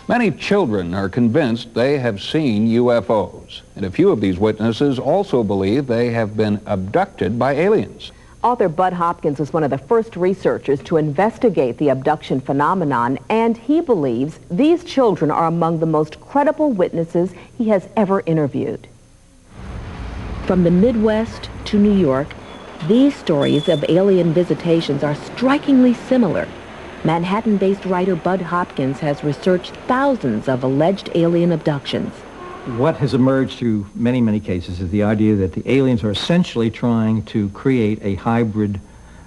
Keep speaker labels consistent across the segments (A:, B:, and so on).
A: Many children are convinced they have seen UFOs, and a few of these witnesses also believe they have been abducted by aliens.
B: Author Bud Hopkins was one of the first researchers to investigate the abduction phenomenon, and he believes these children are among the most credible witnesses he has ever interviewed. From the Midwest to New York, these stories of alien visitations are strikingly similar. Manhattan-based writer Bud Hopkins has researched thousands of alleged alien abductions.
C: What has emerged through many, many cases is the idea that the aliens are essentially trying to create a hybrid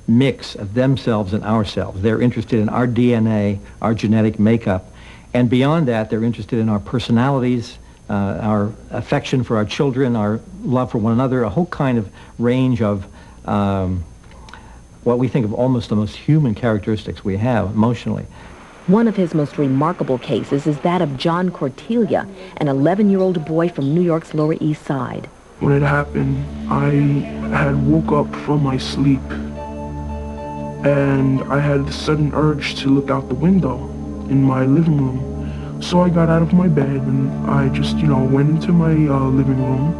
C: mix of themselves and ourselves. They're interested in our DNA, our genetic makeup, and beyond that, they're interested in our personalities, our affection for our children, our love for one another, a whole kind of range of what we think of almost the most human characteristics we have emotionally.
B: One of his most remarkable cases is that of John Cortelia, an 11-year-old boy from New York's Lower East Side.
D: When it happened, I had woke up from my sleep, and I had the sudden urge to look out the window in my living room. So I got out of my bed and I just, went into my living room.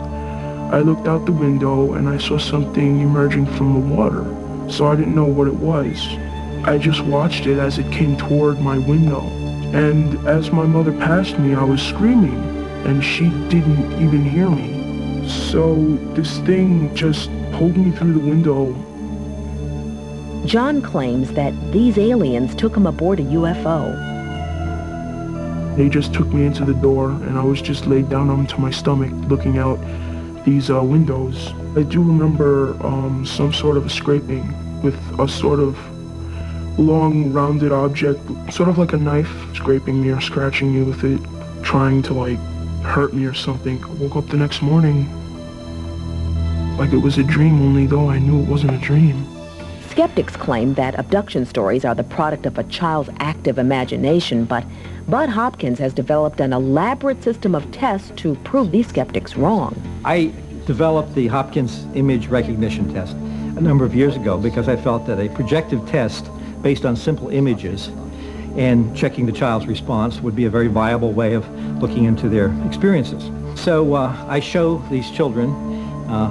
D: I looked out the window and I saw something emerging from the water. So I didn't know what it was. I just watched it as it came toward my window. And as my mother passed me, I was screaming, and she didn't even hear me. So this thing just pulled me through the window.
B: John claims that these aliens took him aboard a UFO.
D: They just took me into the door, and I was just laid down onto my stomach looking out these windows. I do remember some sort of a scraping with a sort of long rounded object, sort of like a knife, scraping me or scratching me with it, trying to hurt me or something. I woke up the next morning like it was a dream, only though I knew it wasn't a dream.
B: Skeptics claim that abduction stories are the product of a child's active imagination, but Bud Hopkins has developed an elaborate system of tests to prove these skeptics wrong.
C: I developed the Hopkins image recognition test a number of years ago because I felt that a projective test based on simple images and checking the child's response would be a very viable way of looking into their experiences. So I show these children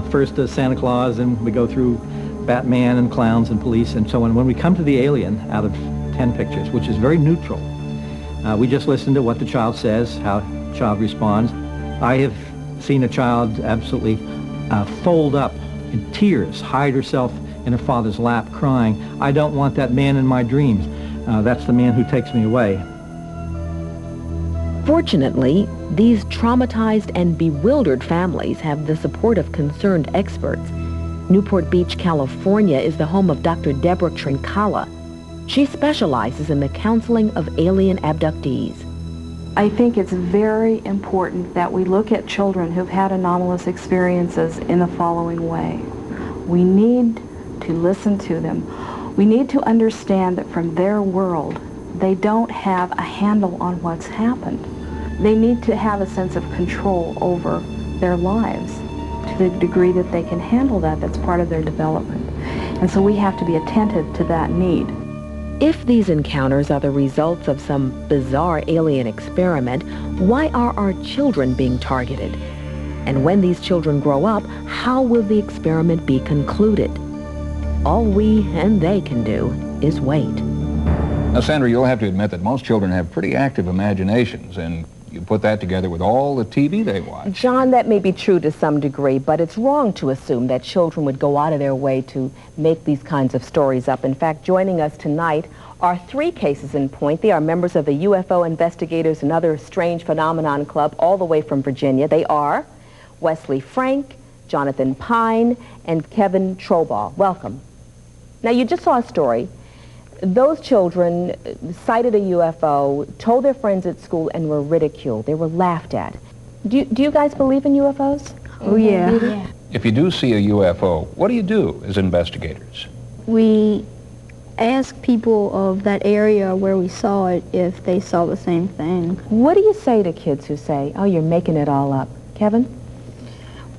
C: first Santa Claus, and we go through Batman and clowns and police and so on. When we come to the alien out of 10 pictures, which is very neutral, we just listen to what the child says, how the child responds. I have seen a child absolutely fold up in tears, hide herself in her father's lap crying, "I don't want that man in my dreams. That's the man who takes me away."
B: Fortunately, these traumatized and bewildered families have the support of concerned experts. Newport Beach, California is the home of Dr. Deborah Trincala. She specializes in the counseling of alien abductees.
E: I think it's very important that we look at children who've had anomalous experiences in the following way. We need to listen to them. We need to understand that from their world, they don't have a handle on what's happened. They need to have a sense of control over their lives to the degree that they can handle that. That's part of their development. And so we have to be attentive to that need.
B: If these encounters are the results of some bizarre alien experiment, why are our children being targeted? And when these children grow up, how will the experiment be concluded? All we and they can do is wait.
A: Now, Sandra, you'll have to admit that most children have pretty active imaginations, and you put that together with all the TV they watch.
B: John, that may be true to some degree, but it's wrong to assume that children would go out of their way to make these kinds of stories up. In fact, joining us tonight are 3 cases in point. They are members of the UFO Investigators and Other Strange Phenomenon Club, all the way from Virginia. They are Wesley Frank, Jonathan Pine, and Kevin Trobaugh. Welcome. Now, you just saw a story. Those children sighted a UFO, told their friends at school, and were ridiculed. They were laughed at. Do you guys believe in UFOs?
F: Oh, yeah.
A: If you do see a UFO, what do you do as investigators?
F: We ask people of that area where we saw it if they saw the same thing.
B: What do you say to kids who say, "Oh, you're making it all up"? Kevin?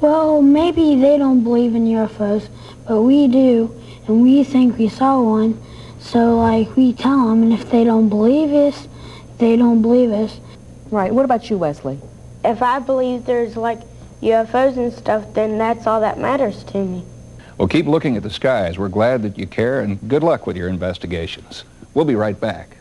G: Well, maybe they don't believe in UFOs, but we do, and we think we saw one. So, we tell them, and if they don't believe us, they don't believe us.
B: Right. What about you, Wesley?
H: If I believe there's like UFOs and stuff, then that's all that matters to me.
A: Well, keep looking at the skies. We're glad that you care, and good luck with your investigations. We'll be right back.